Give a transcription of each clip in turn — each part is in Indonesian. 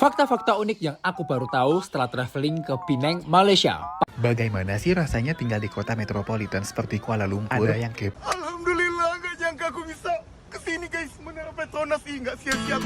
Fakta-fakta unik yang aku baru tahu setelah traveling ke Penang, Malaysia. Bagaimana sih rasanya tinggal di kota metropolitan seperti Kuala Lumpur? Ada yang kepo. Alhamdulillah, gak nyangka aku bisa kesini guys. Menara Petronas sih, gak sia-sia.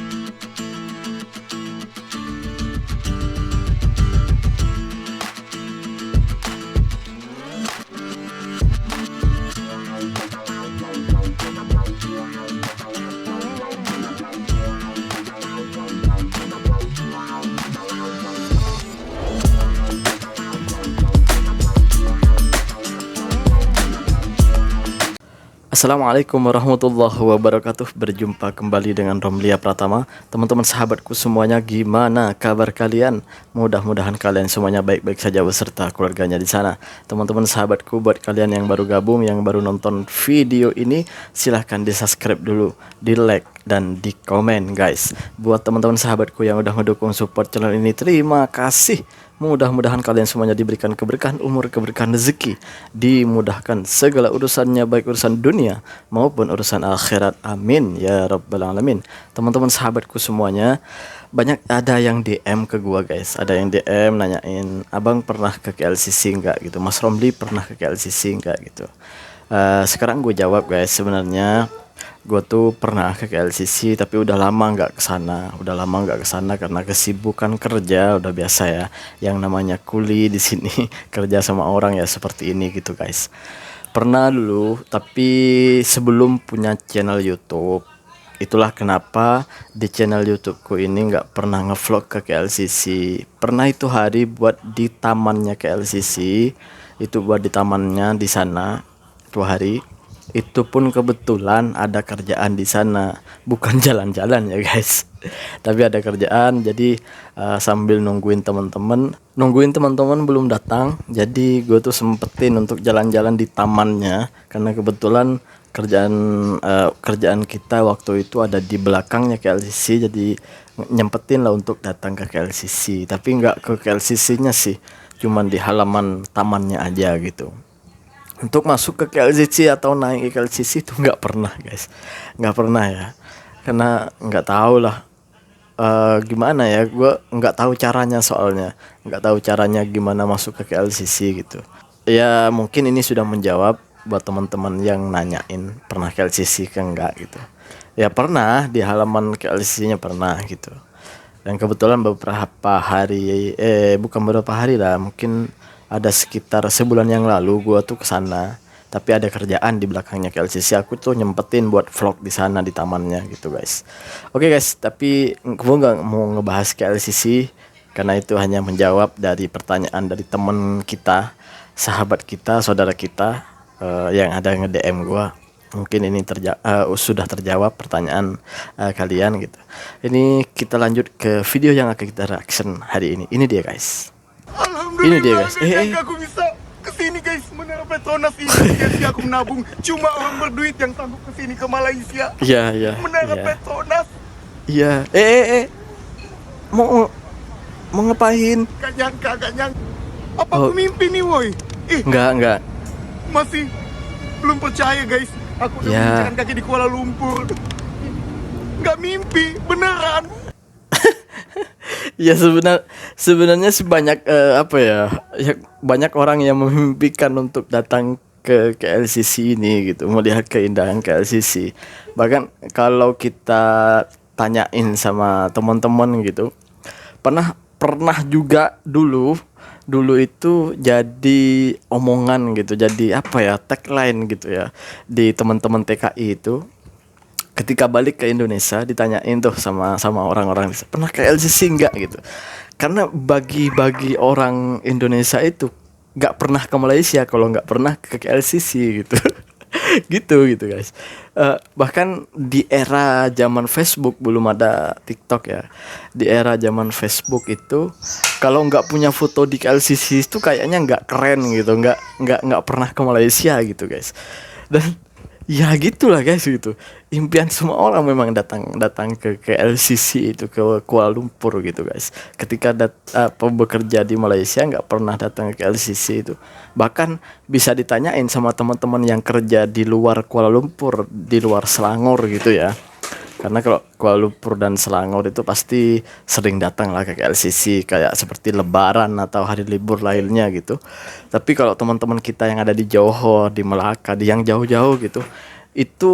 Assalamualaikum warahmatullahi wabarakatuh. Berjumpa kembali dengan Romlia Pratama. Teman-teman sahabatku semuanya, gimana kabar kalian? Mudah-mudahan kalian semuanya baik-baik saja beserta keluarganya di sana. Teman-teman sahabatku, buat kalian yang baru gabung, yang baru nonton video ini, silahkan di subscribe dulu, di like dan di komen guys. Buat teman-teman sahabatku yang udah mendukung support channel ini, terima kasih. Mudah-mudahan kalian semuanya diberikan keberkahan umur, keberkahan rezeki, dimudahkan segala urusannya, baik urusan dunia maupun urusan akhirat. Amin ya rabbal alamin. Teman-teman sahabatku semuanya, banyak ada yang DM ke gua guys. Ada yang DM nanyain, abang pernah ke KLCC enggak gitu, Mas Romli pernah ke KLCC enggak gitu. Sekarang gue jawab guys, sebenarnya gue tuh pernah ke KLCC tapi udah lama nggak kesana, karena kesibukan kerja, udah biasa ya, yang namanya kuli di sini kerja sama orang ya seperti ini gitu guys. Pernah dulu, tapi sebelum punya channel YouTube. Itulah kenapa di channel YouTubeku ini nggak pernah ngevlog ke KLCC. Pernah itu hari buat di tamannya KLCC, itu buat di tamannya di sana 2 hari. Itu pun kebetulan ada kerjaan di sana, bukan jalan-jalan ya guys, tapi ada kerjaan. Jadi sambil nungguin teman-teman belum datang, jadi gue tuh sempetin untuk jalan-jalan di tamannya, karena kebetulan kerjaan kita waktu itu ada di belakangnya KLCC, jadi nyempetin lah untuk datang ke KLCC. Tapi nggak ke KLCC-nya sih, cuman di halaman tamannya aja gitu. Untuk masuk ke KLCC atau naik ke KLCC itu nggak pernah guys, nggak pernah ya, karena nggak tahu lah gimana ya, gue nggak tahu caranya, soalnya nggak tahu caranya gimana masuk ke KLCC gitu ya. Mungkin ini sudah menjawab buat teman-teman yang nanyain pernah KLCC kan enggak gitu ya. Pernah di halaman KLCC-nya pernah gitu, dan kebetulan beberapa hari bukan beberapa hari lah, mungkin ada sekitar sebulan yang lalu gua tuh kesana, tapi ada kerjaan di belakangnya KLCC. Aku tuh nyempetin buat vlog di sana di tamannya gitu guys. Oke guys, tapi gua nggak mau ngebahas KLCC karena itu hanya menjawab dari pertanyaan dari temen kita, sahabat kita, saudara kita yang ada nge-DM gua. Mungkin ini sudah terjawab pertanyaan kalian gitu. Ini kita lanjut ke video yang akan kita reaction hari ini. Ini dia guys. Ini dia guys. Gak nyangka aku bisa kesini guys. Menara Petronas ini, sia-sia aku menabung. Cuma orang berduit yang sanggup kesini ke Malaysia. Iya. Menara Petronas. Iya. Mau ngapain? Gak nyangka. Apa aku mimpi nih woi? Enggak. Masih belum percaya guys. Aku udah menginjakan kaki di Kuala Lumpur. Gak mimpi, beneran. Ya sebenarnya sih banyak banyak orang yang memimpikan untuk datang ke KLCC ini gitu, melihat keindahan KLCC. Bahkan kalau kita tanyain sama teman-teman gitu, pernah juga dulu itu jadi omongan gitu, jadi tagline gitu ya di teman-teman TKI itu. Ketika balik ke Indonesia ditanyain tuh sama orang-orang, pernah ke KLCC enggak gitu. Karena bagi orang Indonesia itu nggak pernah ke Malaysia kalau nggak pernah ke KLCC gitu. gitu guys. Bahkan di era zaman Facebook, belum ada TikTok ya. Di era zaman Facebook itu kalau nggak punya foto di KLCC itu kayaknya nggak keren gitu, nggak pernah ke Malaysia gitu guys. Dan ya gitulah guys gitu. Impian semua orang memang datang ke KLCC itu, ke Kuala Lumpur gitu guys. Ketika bekerja di Malaysia nggak pernah datang ke KLCC itu. Bahkan bisa ditanyain sama teman-teman yang kerja di luar Kuala Lumpur, di luar Selangor gitu ya. Karena kalau Kuala Lumpur dan Selangor itu pasti sering datang lah ke KLCC kayak seperti Lebaran atau hari libur lainnya gitu. Tapi kalau teman-teman kita yang ada di Johor, di Melaka, di yang jauh-jauh gitu, itu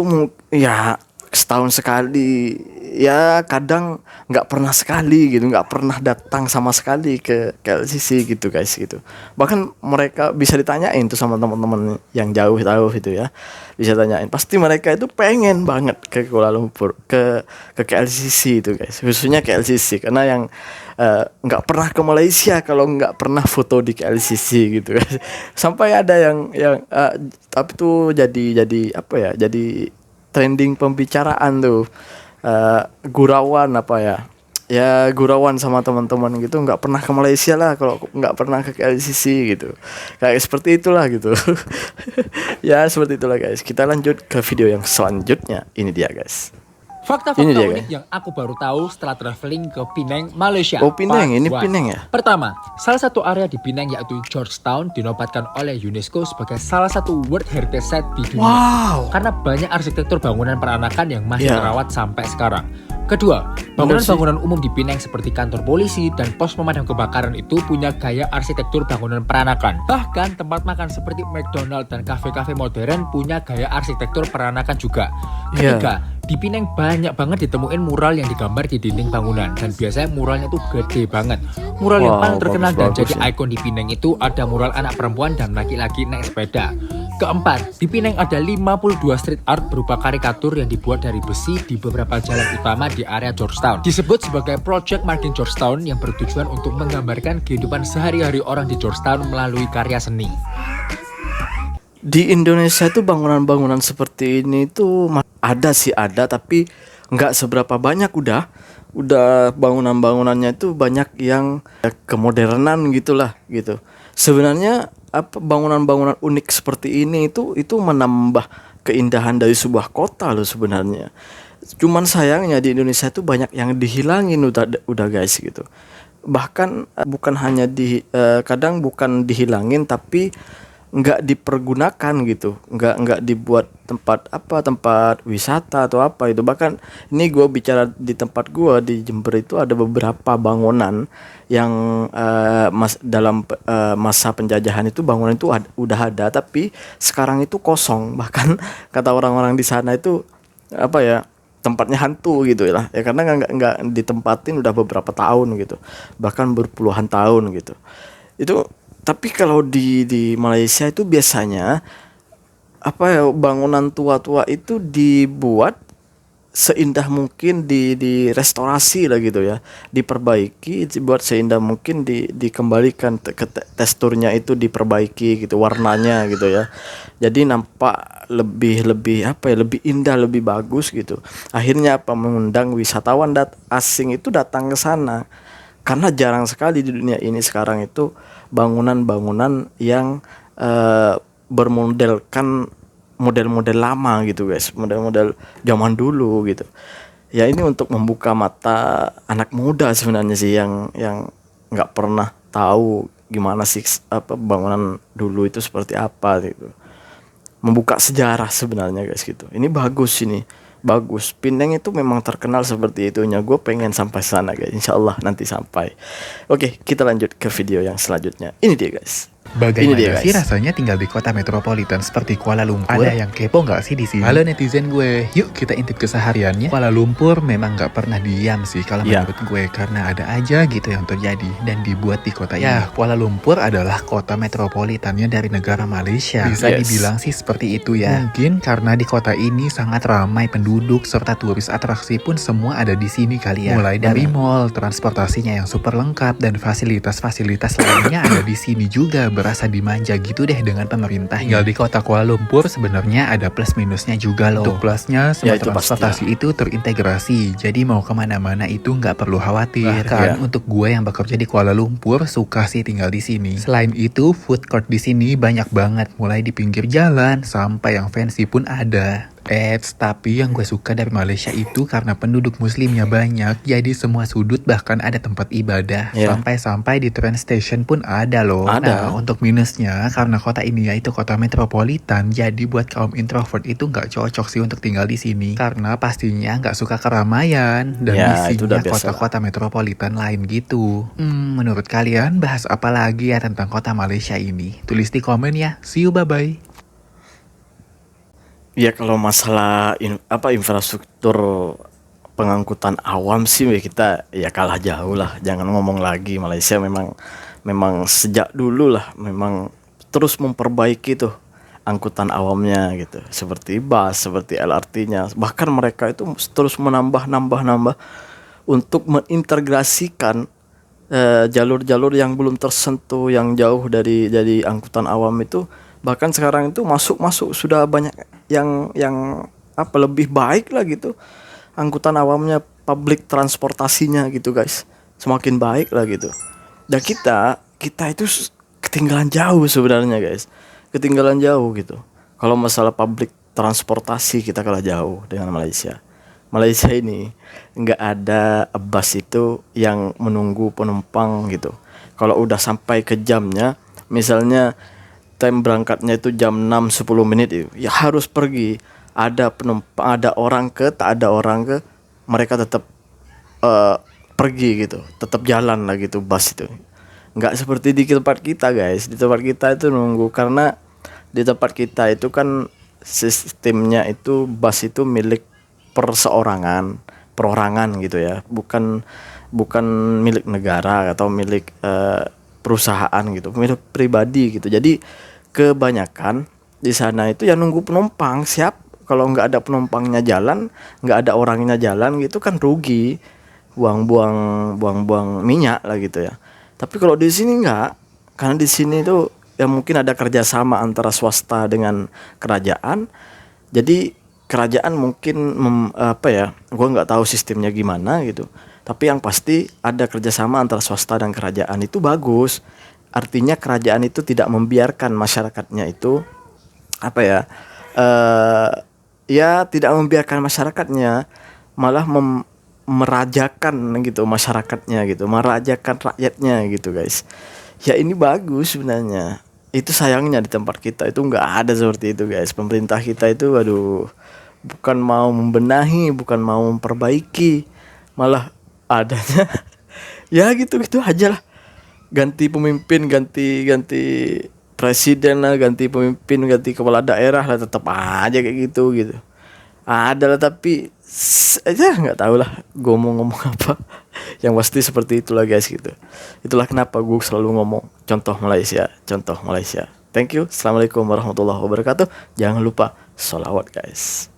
ya setahun sekali, ya kadang nggak pernah sekali gitu, nggak pernah datang sama sekali ke KLCC gitu guys gitu. Bahkan mereka bisa ditanyain tuh sama teman-teman yang jauh-jauh itu ya, bisa tanyain, pasti mereka itu pengen banget ke Kuala Lumpur, ke KLCC itu guys, khususnya KLCC karena yang nggak pernah ke Malaysia kalau nggak pernah foto di KLCC gitu guys. Sampai ada yang tapi tuh jadi apa ya, jadi trending pembicaraan tuh, gurauan apa ya gurauan sama teman-teman gitu, nggak pernah ke Malaysia lah kalau nggak pernah ke KLCC gitu, kayak seperti itulah gitu. Ya seperti itulah guys, kita lanjut ke video yang selanjutnya. Ini dia guys. Fakta-fakta Ini dia, unik yang aku baru tahu setelah traveling ke Penang, Malaysia. Oh Penang, ini Part 1. Penang ya. Pertama, salah satu area di Penang yaitu Georgetown dinobatkan oleh UNESCO sebagai salah satu World Heritage Site di dunia. Wow. Karena banyak arsitektur bangunan peranakan yang masih Ya. terawat sampai sekarang. Kedua, bangunan-bangunan umum di Penang seperti kantor polisi dan pos pemadam kebakaran itu punya gaya arsitektur bangunan peranakan. Bahkan tempat makan seperti McDonald dan kafe-kafe modern punya gaya arsitektur peranakan juga. Ketiga, di Penang banyak banget ditemuin mural yang digambar di dinding bangunan, dan biasanya muralnya tuh gede banget. Mural yang paling terkenal dan bagus jadi ya. ikon di Penang itu ada mural anak perempuan dan laki-laki naik sepeda. Keempat, di Penang ada 52 street art berupa karikatur yang dibuat dari besi di beberapa jalan utama di area Georgetown. Disebut sebagai Project Marking Georgetown yang bertujuan untuk menggambarkan kehidupan sehari-hari orang di Georgetown melalui karya seni. Di Indonesia itu bangunan-bangunan seperti ini tuh ada tapi nggak seberapa banyak. Udah bangunan-bangunannya itu banyak yang kemodernan gitulah gitu. Sebenarnya bangunan-bangunan unik seperti ini itu menambah keindahan dari sebuah kota loh sebenarnya. Cuman sayangnya di Indonesia itu banyak yang dihilangin udah guys gitu. Bahkan bukan hanya kadang bukan dihilangin tapi nggak dipergunakan gitu, nggak dibuat tempat wisata atau apa itu. Bahkan ini gue bicara di tempat gue di Jember itu ada beberapa bangunan yang dalam masa penjajahan itu bangunan itu udah ada tapi sekarang itu kosong. Bahkan kata orang-orang di sana itu tempatnya hantu gitu ya karena nggak ditempatin udah beberapa tahun gitu, bahkan berpuluhan tahun gitu itu. Tapi kalau di Malaysia itu biasanya bangunan tua-tua itu dibuat seindah mungkin, di restorasi lah gitu ya, diperbaiki, dibuat seindah mungkin, dikembalikan ke teksturnya itu diperbaiki gitu, warnanya gitu ya. Jadi nampak lebih indah, lebih bagus gitu. Akhirnya mengundang wisatawan asing itu datang ke sana. Karena jarang sekali di dunia ini sekarang itu bangunan-bangunan yang bermodelkan model-model lama gitu guys, model-model zaman dulu gitu. Ya ini untuk membuka mata anak muda sebenarnya sih yang nggak pernah tahu gimana sih bangunan dulu itu seperti apa gitu. Membuka sejarah sebenarnya guys gitu. Ini bagus ini. Bagus. Penang itu memang terkenal seperti itunya. Gue pengen sampai sana guys. Insyaallah nanti sampai. Oke, kita lanjut ke video yang selanjutnya. Ini dia guys. Bagaimana sih rasanya tinggal di kota metropolitan seperti Kuala Lumpur? Ada yang kepo nggak sih di sini? Halo netizen gue, yuk kita intip kesehariannya. Kuala Lumpur memang nggak pernah diam sih kalau menurut gue, karena ada aja gitu yang terjadi dan dibuat di kota ini. Ya, Kuala Lumpur adalah kota metropolitannya dari negara Malaysia. Bisa dibilang sih seperti itu ya. Mungkin karena di kota ini sangat ramai penduduk serta turis atraksi pun semua ada di sini kali ya. Mulai dari mall, transportasinya yang super lengkap dan fasilitas-fasilitas lainnya ada di sini juga. Berasa dimanja gitu deh dengan pemerintah. Tinggal di kota Kuala Lumpur sebenarnya ada plus minusnya juga loh. Untuk plusnya semua transportasi itu terintegrasi, jadi mau kemana-mana itu nggak perlu khawatir. Bahkan untuk gue yang bekerja di Kuala Lumpur suka sih tinggal di sini. Selain itu food court di sini banyak banget, mulai di pinggir jalan sampai yang fancy pun ada. Tapi yang gue suka dari Malaysia itu karena penduduk muslimnya banyak, jadi semua sudut bahkan ada tempat ibadah. Iya. Sampai-sampai di train station pun ada loh. Ada. Nah, untuk minusnya, karena kota ini yaitu kota metropolitan, jadi buat kaum introvert itu nggak cocok sih untuk tinggal di sini. Karena pastinya nggak suka keramaian, dan Ya, itu udah isinya biasa lah. kota-kota metropolitan lain gitu. Menurut kalian bahas apa lagi ya tentang kota Malaysia ini? Tulis di komen ya. See you, bye-bye. Ya kalau masalah infrastruktur pengangkutan awam sih kita ya kalah jauh lah. Jangan ngomong lagi, Malaysia memang sejak dulu lah memang terus memperbaiki tuh angkutan awamnya gitu. Seperti bus, seperti LRT-nya. Bahkan mereka itu terus menambah untuk mengintegrasikan jalur-jalur yang belum tersentuh, yang jauh dari angkutan awam itu. Bahkan sekarang itu masuk sudah banyak yang lebih baik lah gitu, angkutan awamnya, public transportasinya gitu guys, semakin baik lah gitu. Dan kita itu ketinggalan jauh sebenarnya guys, ketinggalan jauh gitu. Kalau masalah public transportasi kita kalah jauh dengan Malaysia. Malaysia ini nggak ada bus itu yang menunggu penumpang gitu. Kalau udah sampai ke jamnya, misalnya time berangkatnya itu jam 6-10 menit itu, ya harus pergi. Ada penumpang, ada orang tak ada orang mereka tetap pergi gitu, tetap jalan lah gitu bus itu. Nggak seperti di tempat kita guys. Di tempat kita itu nunggu, karena di tempat kita itu kan sistemnya itu bus itu milik perorangan gitu ya, bukan milik negara atau milik perusahaan gitu, milik pribadi gitu. Jadi kebanyakan di sana itu ya nunggu penumpang. Kalau nggak ada penumpangnya jalan, nggak ada orangnya jalan gitu kan rugi, buang-buang minyak lah gitu ya. Tapi kalau di sini nggak, karena di sini tuh ya mungkin ada kerjasama antara swasta dengan kerajaan. Jadi kerajaan mungkin gue nggak tahu sistemnya gimana gitu. Tapi yang pasti ada kerjasama antara swasta dan kerajaan itu bagus. Artinya kerajaan itu tidak membiarkan masyarakatnya itu tidak membiarkan masyarakatnya, malah merajakan gitu masyarakatnya gitu, merajakan rakyatnya gitu guys. Ya ini bagus sebenarnya. Itu sayangnya di tempat kita itu nggak ada seperti itu guys. Pemerintah kita itu bukan mau membenahi, bukan mau memperbaiki, malah adanya ya gitu aja lah. Ganti pemimpin, ganti presiden lah, ganti pemimpin, ganti kepala daerah lah, tetap aja kayak gitu. Ada lah, tapi aja nggak tahu lah gue mau ngomong apa. Yang pasti seperti itulah guys gitu. Itulah kenapa gue selalu ngomong contoh Malaysia. Thank you. Assalamualaikum warahmatullahi wabarakatuh. Jangan lupa sholawat guys.